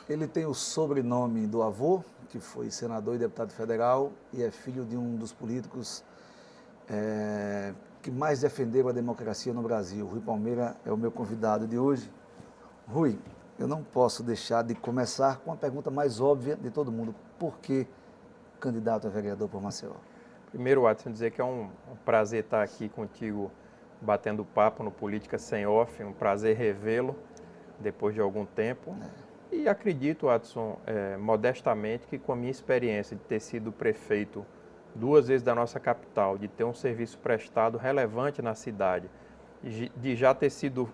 Ele tem o sobrenome do avô, que foi senador e deputado federal, e é filho de um dos políticos que mais defenderam a democracia no Brasil. Rui Palmeira é o meu convidado de hoje. Rui, eu não posso deixar de começar com a pergunta mais óbvia de todo mundo. Por que candidato a vereador por Maceió? Primeiro, Watson, dizer que é um prazer estar aqui contigo, batendo papo no Política Sem Off, um prazer revê-lo depois de algum tempo. E acredito, Watson, modestamente, que com a minha experiência de ter sido prefeito 2 vezes da nossa capital, de ter um serviço prestado relevante na cidade, de já ter sido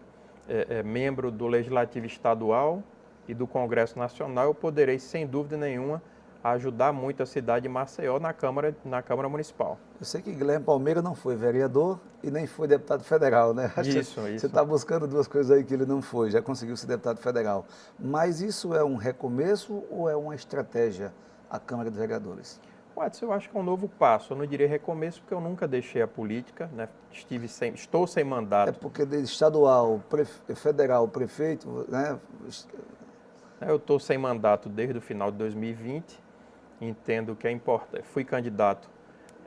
membro do Legislativo Estadual e do Congresso Nacional, eu poderei, sem dúvida nenhuma, ajudar muito a cidade de Maceió na Câmara Municipal. Eu sei que Guilherme Palmeira não foi vereador e nem foi deputado federal, né? Isso. Você está buscando duas coisas aí que ele não foi, já conseguiu ser deputado federal. Mas isso é um recomeço ou é uma estratégia a Câmara de Vereadores? Watson, eu acho que é um novo passo. Eu não diria recomeço, porque eu nunca deixei a política, né? Estou sem mandato. É porque de estadual, federal, prefeito, né? Eu estou sem mandato desde o final de 2020. Entendo que é importante. Fui candidato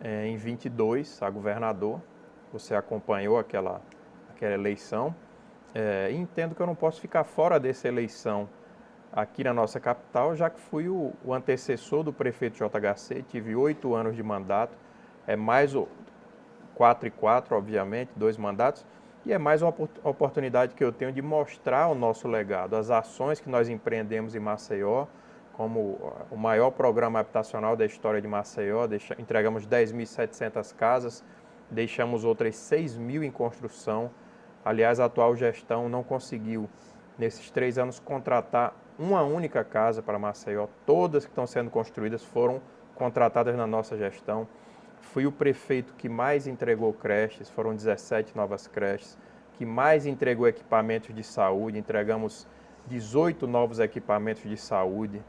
em 22 a governador. Você acompanhou aquela eleição. E entendo que eu não posso ficar fora dessa eleição aqui na nossa capital, já que fui o antecessor do prefeito JHC, tive 8 anos de mandato, mais 4 e 4, obviamente, 2 mandatos, e é mais uma oportunidade que eu tenho de mostrar o nosso legado, as ações que nós empreendemos em Maceió, como o maior programa habitacional da história de Maceió, entregamos 10.700 casas, deixamos outras 6.000 em construção. Aliás, a atual gestão não conseguiu, nesses 3 anos, contratar uma única casa para Maceió. Todas que estão sendo construídas foram contratadas na nossa gestão. Fui o prefeito que mais entregou creches, foram 17 novas creches, que mais entregou equipamentos de saúde, entregamos 18 novos equipamentos de saúde.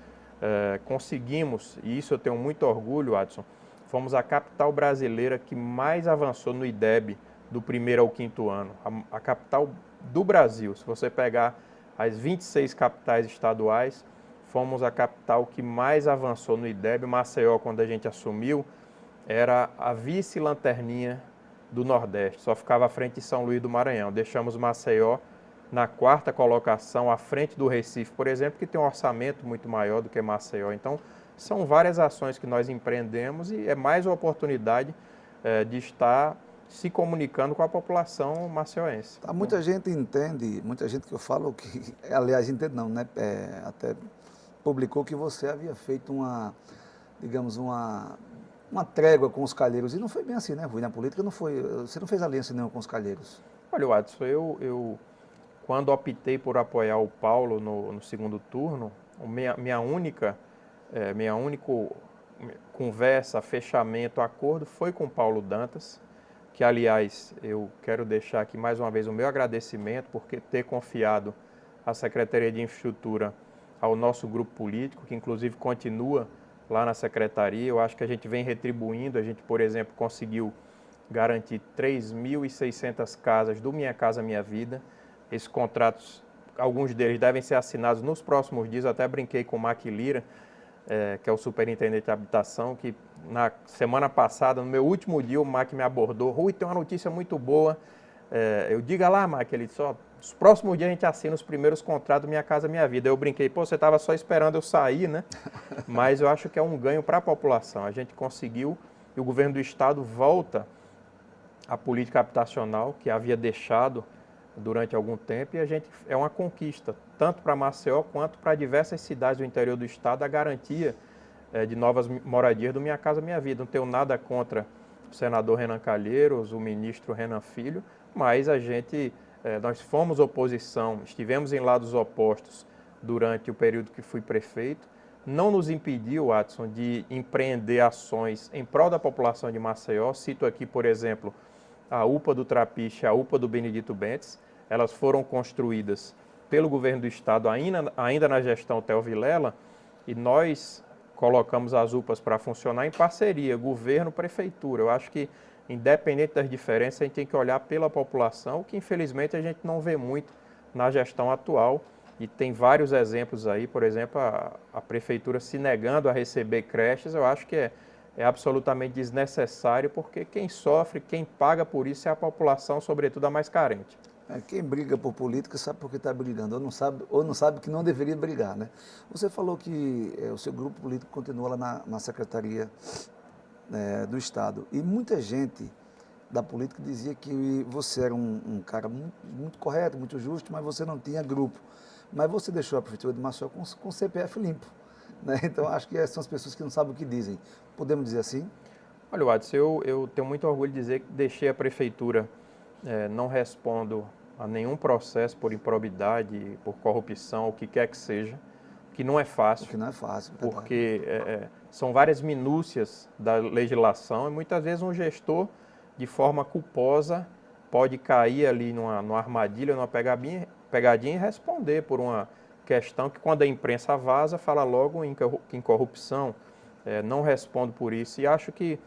Conseguimos, e isso eu tenho muito orgulho, Watson, fomos a capital brasileira que mais avançou no IDEB do 1º ao 5º ano. A capital do Brasil, se você pegar as 26 capitais estaduais, fomos a capital que mais avançou no IDEB. Maceió, quando a gente assumiu, era a vice-lanterninha do Nordeste, só ficava à frente de São Luís do Maranhão. Deixamos Maceió na 4ª colocação, à frente do Recife, por exemplo, que tem um orçamento muito maior do que Maceió. Então, são várias ações que nós empreendemos e é mais uma oportunidade de estar se comunicando com a população maceiense. Muita gente entende, muita gente que eu falo, que, aliás, entende não, né? Até publicou que você havia feito uma trégua com os calheiros. E não foi bem assim, né, Rui? Na política não foi, você não fez aliança nenhuma com os calheiros. Olha, Watson, eu quando optei por apoiar o Paulo no segundo turno, minha única conversa, fechamento, acordo foi com o Paulo Dantas, que, aliás, eu quero deixar aqui mais uma vez o meu agradecimento por ter confiado a Secretaria de Infraestrutura ao nosso grupo político, que inclusive continua lá na Secretaria. Eu acho que a gente vem retribuindo. A gente, por exemplo, conseguiu garantir 3.600 casas do Minha Casa Minha Vida. Esses contratos, alguns deles devem ser assinados nos próximos dias. Eu até brinquei com o Mac Lira, que é o superintendente de habitação, que na semana passada, no meu último dia, o Mac me abordou. Rui, tem uma notícia muito boa. Eu diga lá, Mac, ele só, nos próximos dias a gente assina os primeiros contratos do Minha Casa Minha Vida. Eu brinquei, você estava só esperando eu sair, né? Mas eu acho que é um ganho para a população. A gente conseguiu, e o governo do estado volta à política habitacional que havia deixado durante algum tempo, e é uma conquista, tanto para Maceió quanto para diversas cidades do interior do estado, a garantia de novas moradias do Minha Casa Minha Vida. Não tenho nada contra o senador Renan Calheiros, o ministro Renan Filho, mas nós fomos oposição, estivemos em lados opostos durante o período que fui prefeito. Não nos impediu, Watson, de empreender ações em prol da população de Maceió. Cito aqui, por exemplo, a UPA do Trapiche, a UPA do Benedito Bentes. Elas foram construídas pelo governo do estado ainda na gestão Theo Vilela, e nós colocamos as UPAs para funcionar em parceria, governo, prefeitura. Eu acho que, independente das diferenças, a gente tem que olhar pela população, que infelizmente a gente não vê muito na gestão atual. E tem vários exemplos aí, por exemplo, a prefeitura se negando a receber creches, eu acho que é absolutamente desnecessário, porque quem sofre, quem paga por isso é a população, sobretudo a mais carente. Quem briga por política sabe por que está brigando, ou não sabe que não deveria brigar, né? Você falou que o seu grupo político continua lá na Secretaria do Estado, e muita gente da política dizia que você era um cara muito correto, muito justo, mas você não tinha grupo. Mas você deixou a Prefeitura de Maceió com CPF limpo, né? Então, acho que essas são as pessoas que não sabem o que dizem. Podemos dizer assim? Olha, Watson, eu tenho muito orgulho de dizer que deixei a Prefeitura, não respondo a nenhum processo por improbidade, por corrupção, o que quer que seja, que não é fácil. Que não é fácil. Porque são várias minúcias da legislação e muitas vezes um gestor, de forma culposa, pode cair ali numa armadilha, numa pegadinha e responder por uma questão que, quando a imprensa vaza, fala logo em corrupção. Não respondo por isso. E acho que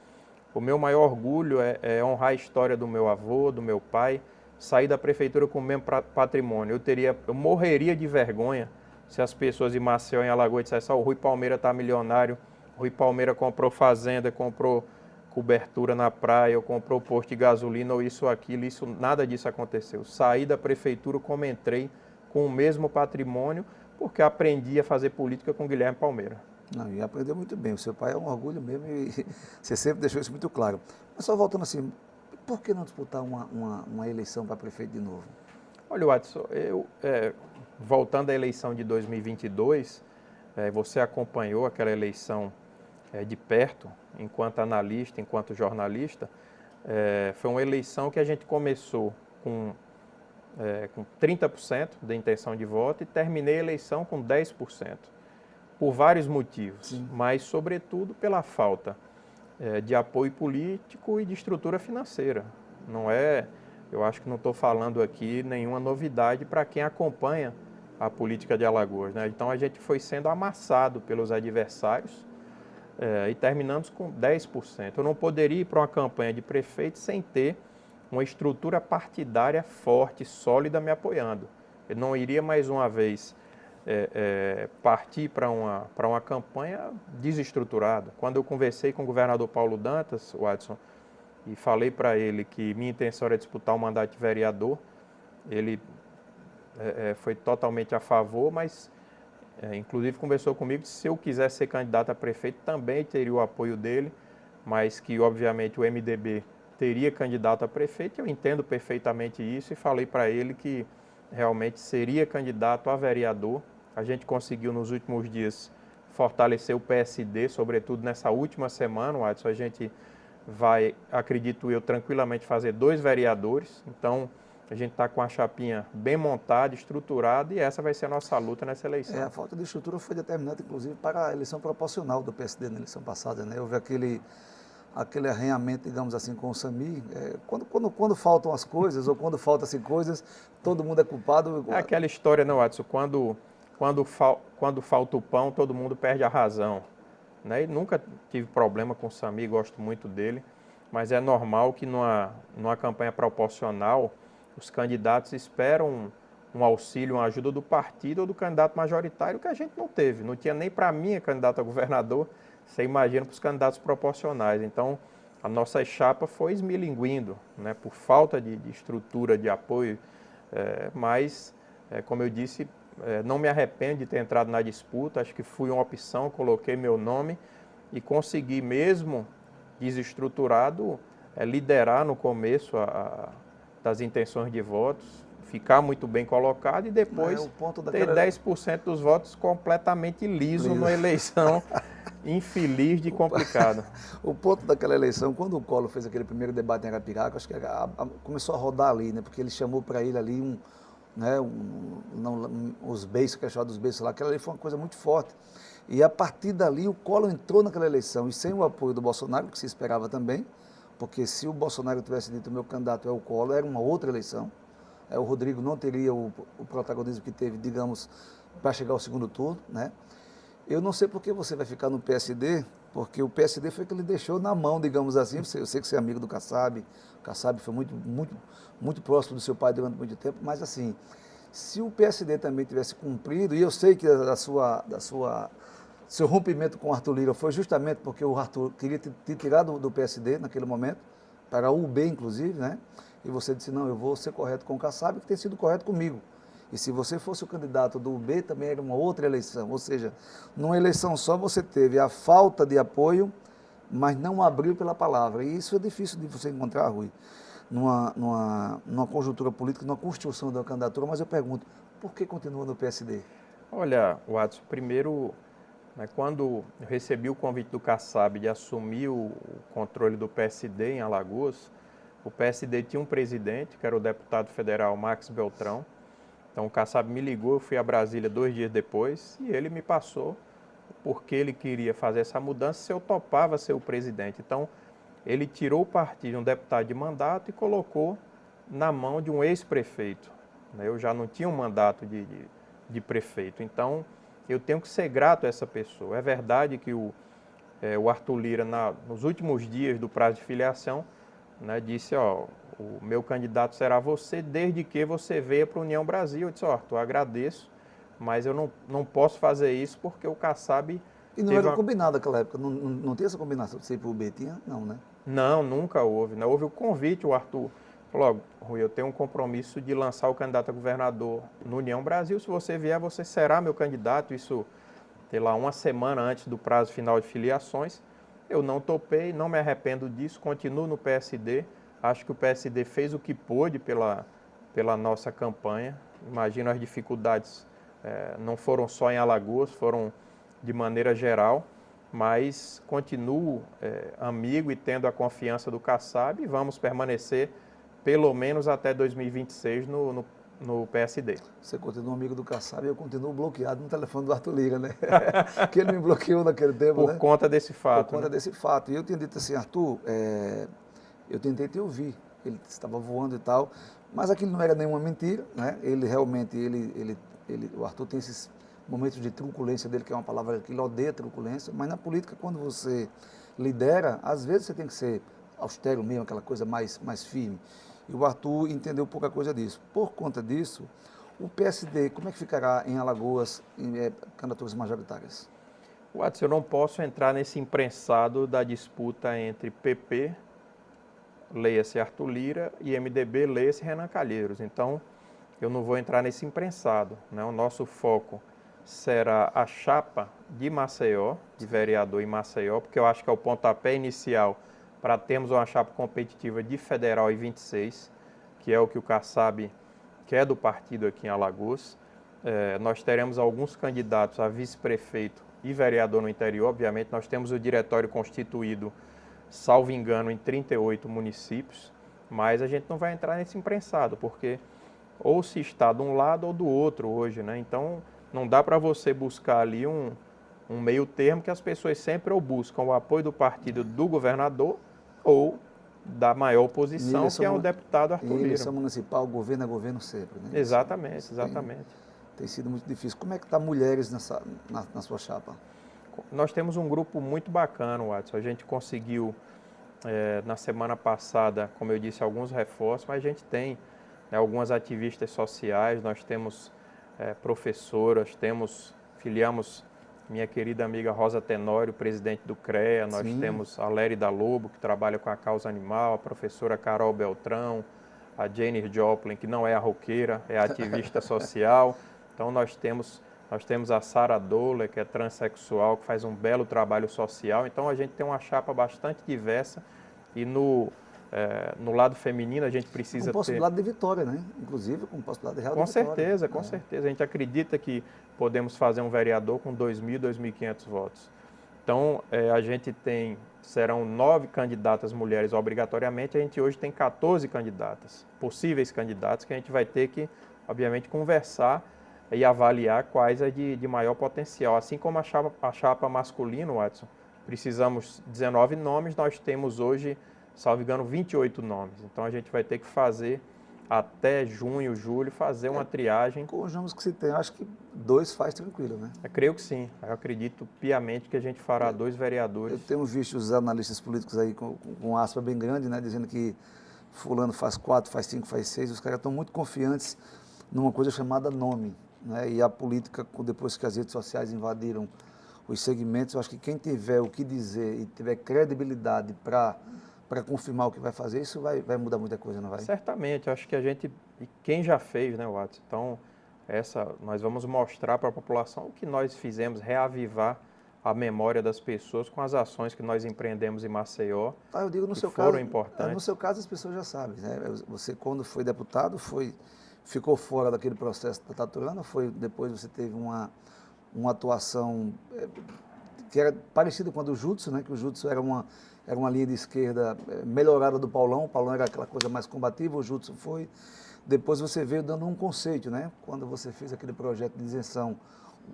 o meu maior orgulho é honrar a história do meu avô, do meu pai, sair da prefeitura com o mesmo patrimônio. Eu morreria de vergonha se as pessoas de Maceió, em Alagoas, dissessem: o Rui Palmeira está milionário, o Rui Palmeira comprou fazenda, comprou cobertura na praia, ou comprou posto de gasolina, ou isso ou aquilo. Nada disso aconteceu. Saí da prefeitura como entrei, com o mesmo patrimônio, porque aprendi a fazer política com Guilherme Palmeira. Não, e aprendeu muito bem. O seu pai é um orgulho mesmo e você sempre deixou isso muito claro. Mas só voltando assim, por que não disputar uma eleição para prefeito de novo? Olha, Watson, voltando à eleição de 2022, você acompanhou aquela eleição de perto, enquanto analista, enquanto jornalista. Foi uma eleição que a gente começou com 30% da intenção de voto e terminei a eleição com 10%, por vários motivos, Sim. Mas sobretudo pela falta de apoio político e de estrutura financeira. Eu acho que não estou falando aqui nenhuma novidade para quem acompanha a política de Alagoas, né? Então a gente foi sendo amassado pelos adversários e terminamos com 10%. Eu não poderia ir para uma campanha de prefeito sem ter uma estrutura partidária forte, sólida, me apoiando. Eu não iria mais uma vez partir para uma campanha desestruturada. Quando eu conversei com o governador Paulo Dantas, Watson, e falei para ele que minha intenção era disputar o mandato de vereador, ele foi totalmente a favor, mas inclusive conversou comigo que se eu quisesse ser candidato a prefeito também teria o apoio dele, mas que obviamente o MDB teria candidato a prefeito. Eu entendo perfeitamente isso e falei para ele que realmente seria candidato a vereador. A gente conseguiu nos últimos dias fortalecer o PSD, sobretudo nessa última semana, Watson. A gente vai, acredito eu, tranquilamente fazer 2 vereadores. Então, a gente está com a chapinha bem montada, estruturada, e essa vai ser a nossa luta nessa eleição. A falta de estrutura foi determinante, inclusive, para a eleição proporcional do PSD na eleição passada, né? Houve aquele arranhamento, digamos assim, com o Samir. Quando faltam as coisas, ou quando faltam-se coisas, todo mundo é culpado. É aquela história, não, Watson, quando falta o pão, todo mundo perde a razão, né? E nunca tive problema com o Samir, gosto muito dele, mas é normal que numa campanha proporcional, os candidatos esperam um auxílio, uma ajuda do partido ou do candidato majoritário, que a gente não teve. Não tinha nem para mim, candidato a governador, você imagina para os candidatos proporcionais. Então, a nossa chapa foi esmilinguindo, né, por falta de estrutura, de apoio, mas, como eu disse, não me arrependo de ter entrado na disputa, acho que fui uma opção, coloquei meu nome e consegui, mesmo desestruturado, liderar no começo das intenções de votos, ficar muito bem colocado e depois ter 10% dos votos completamente liso numa eleição infeliz de complicada. O ponto daquela eleição, quando o Collor fez aquele primeiro debate em Arapiraca, acho que começou a rodar ali, né? Porque ele chamou para ele ali os beiços, que é chamado dos beiços lá, aquela ali foi uma coisa muito forte. E a partir dali o Collor entrou naquela eleição e sem o apoio do Bolsonaro, que se esperava também, porque se o Bolsonaro tivesse dito o meu candidato é o Collor, era uma outra eleição. O Rodrigo não teria o protagonismo que teve, digamos, para chegar ao segundo turno, né? Eu não sei por que você vai ficar no PSD, porque o PSD foi que ele deixou na mão, digamos assim. Eu sei que você é amigo do Kassab, o Kassab foi muito próximo do seu pai durante muito tempo, mas assim, Se o PSD também tivesse cumprido, e eu sei que seu rompimento com o Arthur Lira foi justamente porque o Arthur queria te tirar do PSD naquele momento, para o UB inclusive, né? E você disse, não, eu vou ser correto com o Kassab, que tem sido correto comigo. E se você fosse o candidato do UB, também era uma outra eleição. Ou seja, numa eleição só você teve a falta de apoio, mas não abriu pela palavra. E isso é difícil de você encontrar, Rui, numa conjuntura política, numa construção da candidatura. Mas eu pergunto, por que continua no PSD? Olha, Watson, primeiro, né, quando eu recebi o convite do Kassab de assumir o controle do PSD em Alagoas, o PSD tinha um presidente, que era o deputado federal Max Beltrão. Então o Kassab me ligou, eu fui a Brasília 2 dias depois e ele me passou porque ele queria fazer essa mudança se eu topava ser o presidente. Então ele tirou o partido de um deputado de mandato e colocou na mão de um ex-prefeito. Eu já não tinha um mandato de prefeito, então eu tenho que ser grato a essa pessoa. É verdade que o Arthur Lira, nos últimos dias do prazo de filiação, né, disse, ó, o meu candidato será você, desde que você venha para a União Brasil. Eu disse, ó, Arthur, agradeço, mas eu não posso fazer isso porque o Kassab... E não era combinado naquela época? Não tinha essa combinação de ser para o UB? Tinha? Não, né? Não, nunca houve. Né? Houve o convite, o Arthur falou, Rui, eu tenho um compromisso de lançar o candidato a governador no União Brasil. Se você vier, você será meu candidato. Isso, sei lá, uma semana antes do prazo final de filiações. Eu não topei, não me arrependo disso, continuo no PSD. Acho que o PSD fez o que pôde pela nossa campanha. Imagino as dificuldades, não foram só em Alagoas, foram de maneira geral, mas continuo amigo e tendo a confiança do Kassab e vamos permanecer pelo menos até 2026 no PSD. Você continua amigo do Kassab e eu continuo bloqueado no telefone do Arthur Lira, né? Que ele me bloqueou naquele tempo, Por conta desse fato. Por conta desse fato. E eu tinha dito assim, Arthur, eu tentei te ouvir, ele estava voando e tal, mas aquilo não era nenhuma mentira, né? Ele realmente, o Arthur tem esses momentos de truculência dele, que é uma palavra que ele odeia truculência, mas na política, quando você lidera, às vezes você tem que ser austero mesmo, aquela coisa mais firme. E o Arthur entendeu pouca coisa disso. Por conta disso, o PSD, como é que ficará em Alagoas em candidaturas majoritárias? Watson, eu não posso entrar nesse imprensado da disputa entre PP, leia-se Arthur Lira, e MDB, leia-se Renan Calheiros. Então, eu não vou entrar nesse imprensado, né? O nosso foco será a chapa de Maceió, de vereador em Maceió, porque eu acho que é o pontapé inicial para termos uma chapa competitiva de federal em 26, que é o que o Kassab quer do partido aqui em Alagoas. Nós teremos alguns candidatos a vice-prefeito e vereador no interior. Obviamente, nós temos o diretório constituído, salvo engano, em 38 municípios, mas a gente não vai entrar nesse imprensado, porque ou se está de um lado ou do outro hoje, né? Então, não dá para você buscar ali um meio termo, que as pessoas sempre ou buscam o apoio do partido do governador ou da maior oposição, que é o deputado Arthur Lira. Em eleição municipal, governo é governo sempre, né? Exatamente, exatamente. Tem sido muito difícil. Como é que está mulheres na sua chapa? Nós temos um grupo muito bacana, Watson. A gente conseguiu, na semana passada, como eu disse, alguns reforços, mas a gente tem, né, algumas ativistas sociais, nós temos professoras, filiamos minha querida amiga Rosa Tenório, presidente do CREA, nós Sim. temos a Lérida Lobo, que trabalha com a causa animal, a professora Carol Beltrão, a Jane Joplin, que não é a roqueira, é a ativista social. Então nós temos a Sara Doller, que é transexual, que faz um belo trabalho social. Então a gente tem uma chapa bastante diversa e no lado feminino a gente precisa com possibilidade de vitória, né? Inclusive com possibilidade real de vitória. Com certeza. A gente acredita que podemos fazer um vereador com 2.000, 2.500 votos. Então, serão 9 candidatas mulheres obrigatoriamente, a gente hoje tem 14 candidatas, possíveis candidatas, que a gente vai ter que, obviamente, conversar e avaliar quais é de maior potencial. Assim como a chapa masculina, Watson, precisamos 19 nomes, nós temos hoje, salvo engano, 28 nomes. Então a gente vai ter que fazer até junho, julho, fazer uma triagem. Com os nomes que se tem, acho que 2 faz tranquilo, né? Eu creio que sim. Eu acredito piamente que a gente fará 2 vereadores. Eu tenho visto os analistas políticos aí com aspa bem grande, né? Dizendo que fulano faz 4, faz 5, faz 6. Os caras estão muito confiantes numa coisa chamada nome, né? E a política, depois que as redes sociais invadiram os segmentos, eu acho que quem tiver o que dizer e tiver credibilidade para confirmar o que vai fazer, isso vai mudar muita coisa, não vai? Certamente, acho que a gente, e quem já fez, né, Watson? Então, nós vamos mostrar para a população o que nós fizemos, reavivar a memória das pessoas com as ações que nós empreendemos em Maceió, Eu digo no que seu foram caso, importantes. no seu caso as pessoas já sabem, né? Você quando foi deputado, ficou fora daquele processo da Taturana, depois você teve uma atuação que era parecida com a do Judson, né? Que o Judson era uma linha de esquerda melhorada do Paulão. O Paulão era aquela coisa mais combativa, o Judson foi. Depois você veio dando um conceito, né? Quando você fez aquele projeto de isenção,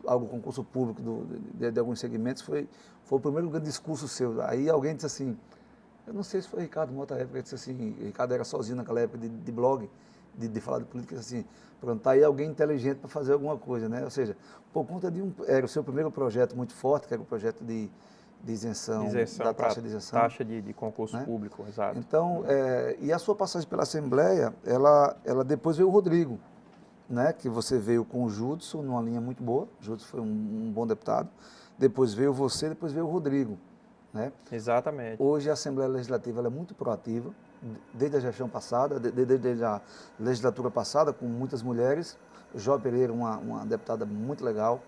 algo concurso público de alguns segmentos, foi o primeiro grande discurso seu. Aí alguém disse assim, eu não sei se foi Ricardo, numa outra época, disse assim, Ricardo era sozinho naquela época de blog, de falar de política, assim, pronto, tá aí alguém inteligente para fazer alguma coisa, né? Ou seja, por conta era o seu primeiro projeto muito forte, que era o projeto de isenção da taxa de isenção. Taxa de concurso, né? Público, exato. Então, e a sua passagem pela Assembleia, ela depois veio o Rodrigo, né? Que você veio com o Judson, numa linha muito boa, o Judson foi um bom deputado, depois veio você, depois veio o Rodrigo, né? Exatamente. Hoje a Assembleia Legislativa ela é muito proativa, desde a gestão passada, desde a legislatura passada, com muitas mulheres. Jó Pereira, uma deputada muito legal,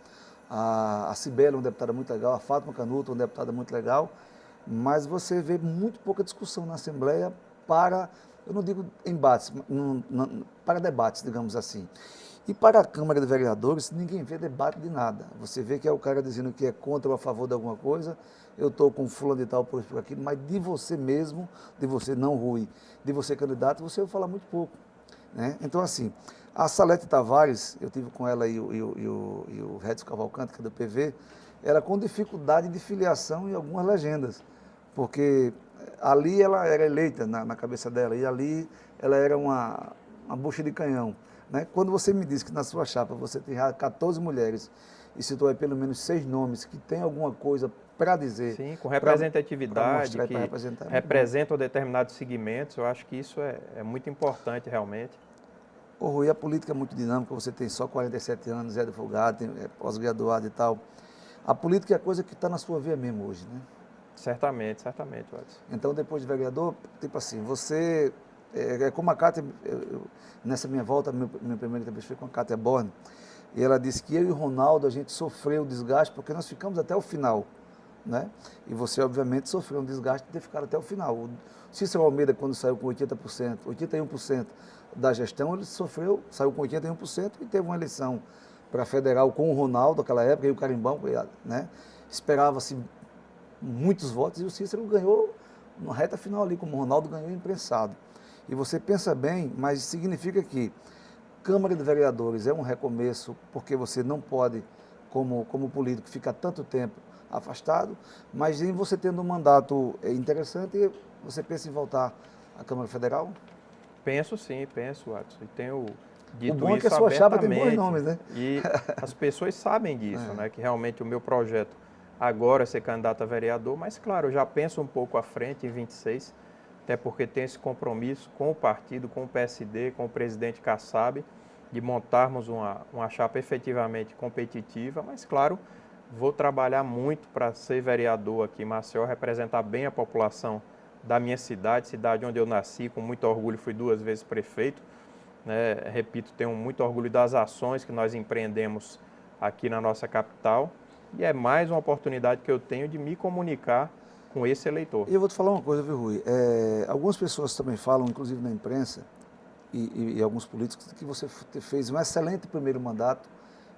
a Cibele, uma deputada muito legal, a Fátima Canuto, uma deputada muito legal, mas você vê muito pouca discussão na Assembleia eu não digo embates, para debates, digamos assim. E para a Câmara de Vereadores, ninguém vê debate de nada. Você vê que é o cara dizendo que é contra ou a favor de alguma coisa, eu estou com fulano de tal por aquilo, mas de você mesmo, de você não Rui, de você candidato, você vai falar muito pouco, né? Então, assim, a Salete Tavares, eu tive com ela e o Redson Cavalcante, que é do PV, era com dificuldade de filiação em algumas legendas, porque ali ela era eleita na cabeça dela, e ali ela era uma bucha de canhão, né? Quando você me diz que na sua chapa você tem 14 mulheres e citou aí pelo menos 6 nomes que tem alguma coisa para dizer. Sim, com representatividade, pra que representam determinados segmentos, eu acho que isso é muito importante realmente. Ô Rui, a política é muito dinâmica, você tem só 47 anos, é advogado, é pós-graduado e tal. A política é a coisa que está na sua veia mesmo hoje, né? Certamente, Watson. Então, depois de vereador, tipo assim, você... como a Cátia, nessa minha volta, minha primeira entrevista foi com a Cátia Borne, e ela disse que eu e o Ronaldo, a gente sofreu o desgaste, porque nós ficamos até o final, né? E você, obviamente, sofreu um desgaste de ter ficado até o final. O Cícero Almeida, quando saiu com 80%, 81% da gestão, ele saiu com 81% e teve uma eleição para federal com o Ronaldo, naquela época, e o Carimbão, né? Esperava-se muitos votos e o Cícero ganhou na reta final ali, como o Ronaldo ganhou imprensado. E você pensa bem, mas significa que Câmara de Vereadores é um recomeço, porque você não pode, como político, ficar tanto tempo afastado, mas em você tendo um mandato interessante, você pensa em voltar à Câmara Federal? Penso sim, Watson. E tenho dito o bom isso é que a sua chapa tem bons nomes, né? E as pessoas sabem disso, né? Que realmente o meu projeto agora é ser candidato a vereador, mas claro, eu já penso um pouco à frente, em 26, até porque tenho esse compromisso com o partido, com o PSD, com o presidente Kassab, de montarmos uma chapa efetivamente competitiva, mas claro, vou trabalhar muito para ser vereador aqui em Maceió, representar bem a população da minha cidade onde eu nasci, com muito orgulho, fui 2 vezes prefeito, né? Repito, tenho muito orgulho das ações que nós empreendemos aqui na nossa capital, e é mais uma oportunidade que eu tenho de me comunicar com esse eleitor. E eu vou te falar uma coisa, viu, Rui? Algumas pessoas também falam, inclusive na imprensa, e alguns políticos, que você fez um excelente primeiro mandato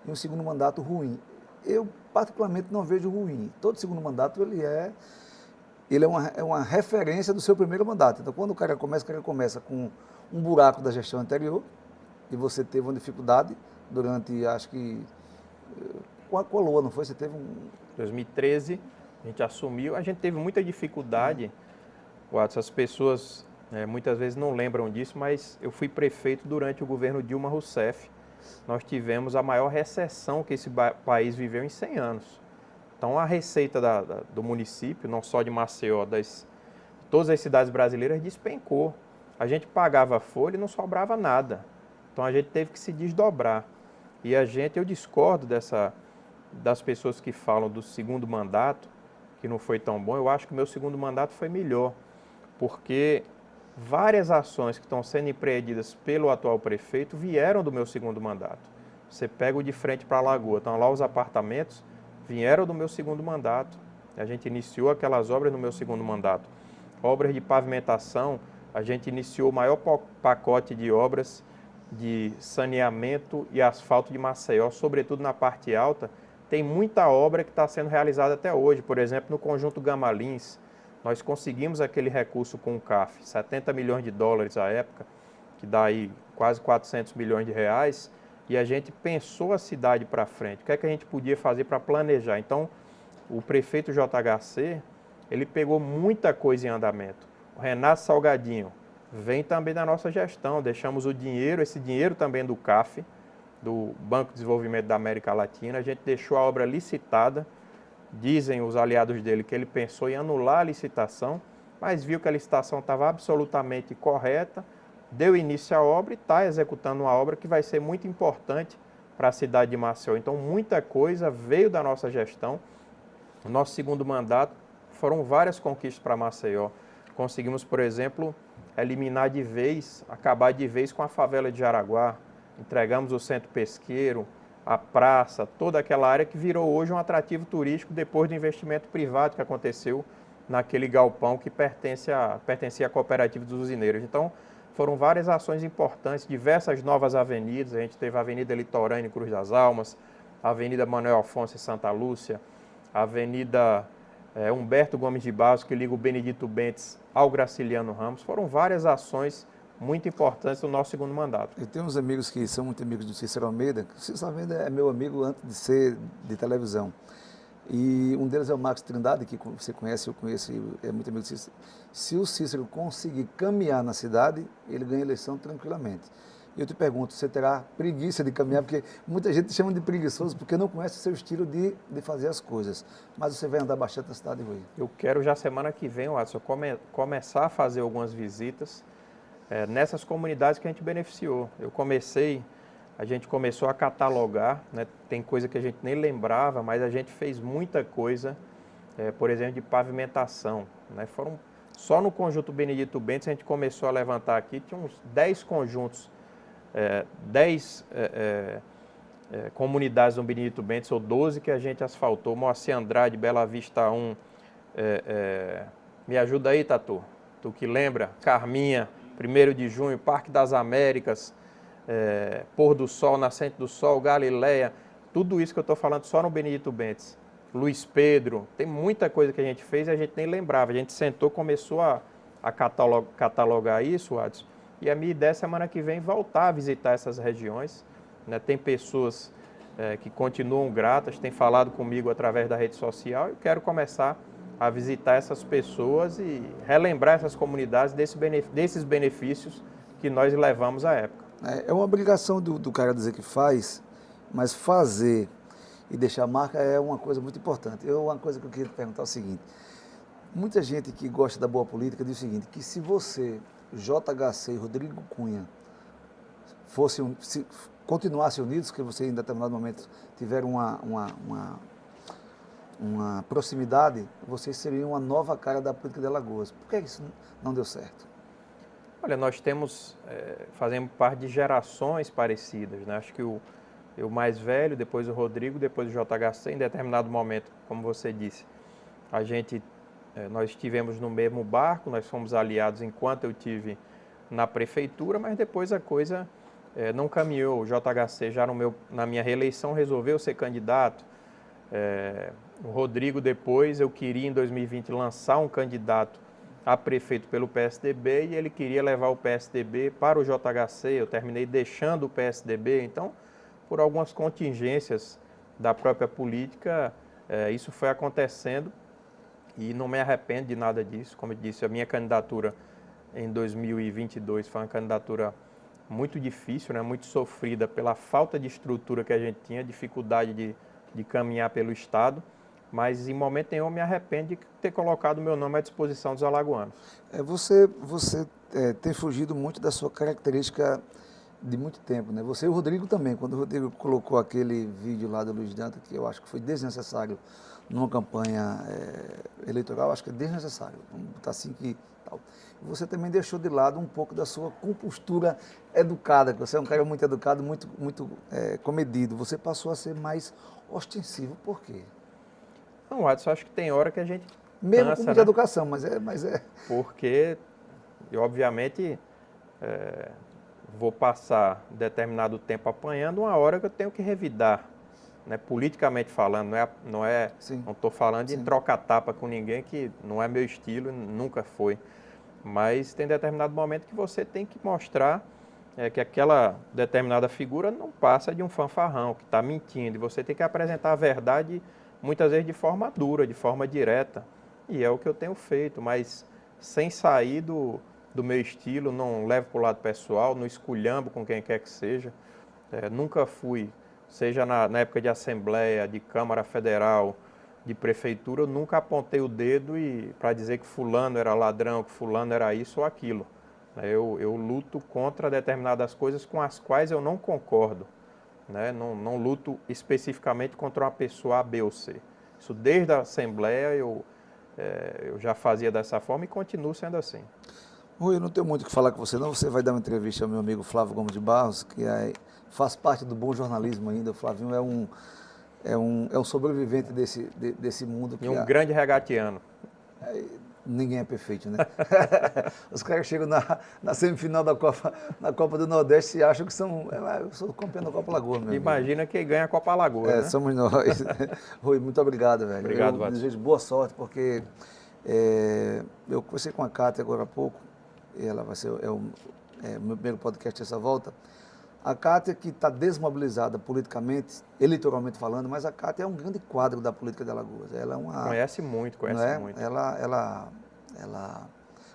e um segundo mandato ruim. Eu, particularmente, não vejo ruim. Todo segundo mandato, ele é uma referência do seu primeiro mandato. Então, quando o cara começa com um buraco da gestão anterior, e você teve uma dificuldade durante, acho que, com a Lua, não foi? Você teve 2013, a gente assumiu, a gente teve muita dificuldade, Watson, as pessoas muitas vezes não lembram disso, mas eu fui prefeito durante o governo Dilma Rousseff. Nós tivemos a maior recessão que esse país viveu em 100 anos. Então, a receita do município, não só de Maceió, todas as cidades brasileiras, despencou. A gente pagava folha e não sobrava nada. Então a gente teve que se desdobrar. E eu discordo das pessoas que falam do segundo mandato, que não foi tão bom. Eu acho que o meu segundo mandato foi melhor, porque várias ações que estão sendo empreendidas pelo atual prefeito vieram do meu segundo mandato. Você pega o de frente para a Lagoa, estão lá os apartamentos, vieram do meu segundo mandato. A gente iniciou aquelas obras no meu segundo mandato. Obras de pavimentação, a gente iniciou o maior pacote de obras de saneamento e asfalto de Maceió, sobretudo na parte alta. Tem muita obra que está sendo realizada até hoje. Por exemplo, no Conjunto Gamalins, nós conseguimos aquele recurso com o CAF, 70 milhões de dólares à época, que dá aí quase 400 milhões de reais, e a gente pensou a cidade para frente. O que é que a gente podia fazer para planejar? Então, o prefeito JHC, ele pegou muita coisa em andamento. O Renato Salgadinho vem também da nossa gestão, deixamos esse dinheiro também do CAF, do Banco de Desenvolvimento da América Latina, a gente deixou a obra licitada. Dizem os aliados dele que ele pensou em anular a licitação, mas viu que a licitação estava absolutamente correta, deu início à obra e está executando uma obra que vai ser muito importante para a cidade de Maceió. Então, muita coisa veio da nossa gestão. No nosso segundo mandato, foram várias conquistas para Maceió. Conseguimos, por exemplo, eliminar de vez, acabar de vez com a favela de Jaraguá. Entregamos o centro pesqueiro, a praça, toda aquela área que virou hoje um atrativo turístico depois do investimento privado que aconteceu naquele galpão que pertencia à cooperativa dos usineiros. Então, foram várias ações importantes, diversas novas avenidas. A gente teve a Avenida Litorânea em Cruz das Almas, a Avenida Manuel Afonso em Santa Lúcia, a Avenida Humberto Gomes de Barros, que liga o Benedito Bentes ao Graciliano Ramos. Foram várias ações muito importantes no nosso segundo mandato. Eu tenho uns amigos que são muito amigos do Cícero Almeida. O Cícero Almeida é meu amigo antes de ser de televisão. E um deles é o Marcos Trindade, que você conhece, eu conheço, é muito amigo do Cícero. Se o Cícero conseguir caminhar na cidade, ele ganha a eleição tranquilamente. E eu te pergunto, você terá preguiça de caminhar? Porque muita gente chama de preguiçoso porque não conhece o seu estilo de fazer as coisas. Mas você vai andar bastante na cidade, Rui. Eu quero já semana que vem, Watson, começar a fazer algumas visitas nessas comunidades que a gente beneficiou. A gente começou a catalogar, né? Tem coisa que a gente nem lembrava, mas a gente fez muita coisa, por exemplo, de pavimentação, né? Só no Conjunto Benedito Bentes a gente começou a levantar aqui, tinha uns 10 conjuntos, 10 comunidades do Benedito Bentes, ou 12 que a gente asfaltou, Moacir Andrade, Bela Vista 1, me ajuda aí, Tatu, tu que lembra, Carminha, 1º de Junho, Parque das Américas, Pôr do Sol, Nascente do Sol, Galileia, tudo isso que eu estou falando só no Benedito Bentes. Luiz Pedro, tem muita coisa que a gente fez e a gente nem lembrava. A gente sentou, começou a catalogar isso, Adson, e a minha ideia semana que vem voltar a visitar essas regiões, né? Tem pessoas que continuam gratas, têm falado comigo através da rede social, eu quero começar a visitar essas pessoas e relembrar essas comunidades desses benefícios que nós levamos à época. É uma obrigação do cara dizer que faz, mas fazer e deixar marca é uma coisa muito importante. Uma coisa que eu queria te perguntar é o seguinte, muita gente que gosta da boa política diz o seguinte, que se você, JHC e Rodrigo Cunha, continuassem unidos, que você em determinado momento tiveram uma proximidade, vocês seriam uma nova cara da política de Alagoas. Por que isso não deu certo? Olha, nós fazemos parte de gerações parecidas, né? Acho que eu mais velho, depois o Rodrigo, depois o JHC, em determinado momento, como você disse, nós estivemos no mesmo barco, nós fomos aliados enquanto eu tive na prefeitura, mas depois a coisa não caminhou. O JHC já na minha reeleição resolveu ser candidato. O Rodrigo depois, eu queria em 2020 lançar um candidato a prefeito pelo PSDB e ele queria levar o PSDB para o JHC, eu terminei deixando o PSDB, então por algumas contingências da própria política, isso foi acontecendo e não me arrependo de nada disso. Como eu disse, a minha candidatura em 2022 foi uma candidatura muito difícil, né, muito sofrida pela falta de estrutura que a gente tinha, dificuldade de caminhar pelo Estado, mas em momento nenhum eu me arrependo de ter colocado o meu nome à disposição dos alagoanos. Você tem fugido muito da sua característica de muito tempo, né? Você e o Rodrigo também, quando o Rodrigo colocou aquele vídeo lá do Luiz Dantas, que eu acho que foi desnecessário numa campanha eleitoral, acho que é desnecessário, vamos botar assim que tal. Você também deixou de lado um pouco da sua compostura educada, que você é um cara muito educado, muito comedido. Você passou a ser mais ostensivo, por quê? Não, Adson, acho que tem hora que a gente Mesmo cansa, com muita né? educação, mas é. Porque eu, obviamente, vou passar determinado tempo apanhando, uma hora que eu tenho que revidar, né? Politicamente falando, não estou falando Sim. em trocar tapa com ninguém, que não é meu estilo, nunca foi. Mas tem determinado momento que você tem que mostrar que aquela determinada figura não passa de um fanfarrão, que está mentindo, e você tem que apresentar a verdade, muitas vezes de forma dura, de forma direta, e é o que eu tenho feito, mas sem sair do meu estilo, não levo para o lado pessoal, não esculhambo com quem quer que seja. Nunca fui, seja na época de Assembleia, de Câmara Federal, de Prefeitura, eu nunca apontei o dedo para dizer que fulano era ladrão, que fulano era isso ou aquilo. Eu luto contra determinadas coisas com as quais eu não concordo. Né? Não luto especificamente contra uma pessoa A, B ou C. Isso desde a Assembleia eu já fazia dessa forma e continuo sendo assim. Rui, eu não tenho muito o que falar com você, não. Você vai dar uma entrevista ao meu amigo Flávio Gomes de Barros, que faz parte do bom jornalismo ainda. O Flavinho é um sobrevivente desse mundo. E um grande regatiano. Ninguém é perfeito, né? Os caras chegam na semifinal na Copa do Nordeste e acham que são... Eu sou campeão da Copa Lagoa, meu Imagina quem ganha a Copa Lagoa, né? Somos nós. Rui, muito obrigado, velho. Obrigado, Eu desejo boa sorte, porque eu conversei com a Cátia agora há pouco, e ela vai ser o meu primeiro podcast dessa volta. A Cátia, que está desmobilizada politicamente, eleitoralmente falando, mas a Cátia é um grande quadro da política de Alagoas. Ela é uma... Conhece muito. Ela,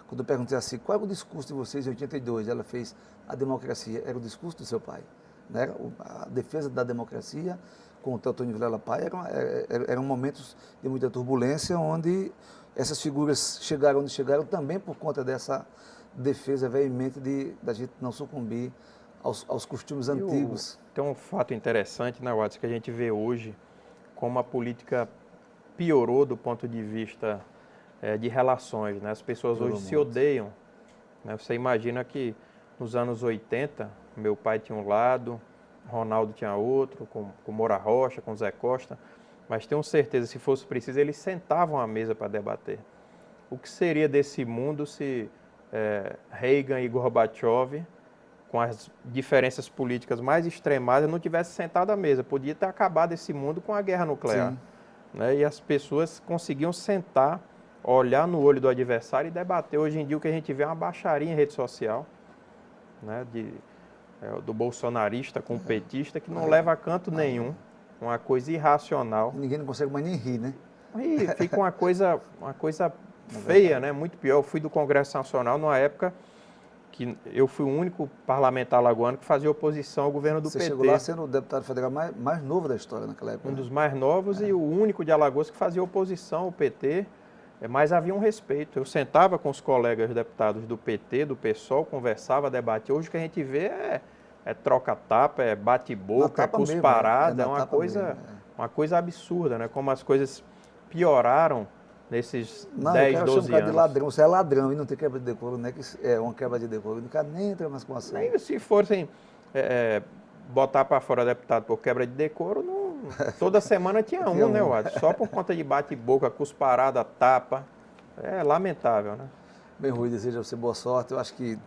quando eu perguntei assim, qual é o discurso de vocês em 82? Ela fez a democracia, era o discurso do seu pai. Né? A defesa da democracia com o Teotônio Vilela Pai eram momentos de muita turbulência, onde essas figuras chegaram onde chegaram também por conta dessa defesa veemente da gente não sucumbir aos costumes antigos. Tem um fato interessante, né, Watson, que a gente vê hoje como a política piorou do ponto de vista de relações. Né? As pessoas hoje se odeiam. Né? Você imagina que nos anos 80, meu pai tinha um lado, Ronaldo tinha outro, com Moura Rocha, com Zé Costa, mas tenho certeza, se fosse preciso, eles sentavam à mesa para debater. O que seria desse mundo se Reagan e Gorbachev, com as diferenças políticas mais extremadas, não tivessem sentado à mesa? Podia ter acabado esse mundo com a guerra nuclear. Né? E as pessoas conseguiam sentar, olhar no olho do adversário e debater. Hoje em dia o que a gente vê é uma baixaria em rede social, né? Do bolsonarista com o petista, que não leva a canto nenhum, uma coisa irracional. Ninguém não consegue mais nem rir, né? E fica uma coisa feia, né? Muito pior. Eu fui do Congresso Nacional numa época que eu fui o único parlamentar alagoano que fazia oposição ao governo do PT. Você chegou lá sendo o deputado federal mais novo da história naquela época. Um dos mais novos e o único de Alagoas que fazia oposição ao PT, mas havia um respeito. Eu sentava com os colegas deputados do PT, do PSOL, conversava, debatia. Hoje o que a gente vê é troca-tapa, é bate-boca, é cusparada, é uma coisa absurda, né? Como as coisas pioraram nesses 10, 12 anos. De ladrão, você é ladrão e não tem quebra de decoro, né? Que é uma quebra de decoro, o cara nem entra mais com ação. Nem se fossem botar para fora deputado por quebra de decoro, toda semana tinha um, né, Watson? Só por conta de bate-boca, cusparada, tapa. É lamentável, né? Bem, Rui, desejo a você boa sorte. Eu acho que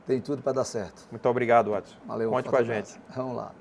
tem tudo para dar certo. Muito obrigado, Watson. Valeu. Conte com a gente. Vamos lá.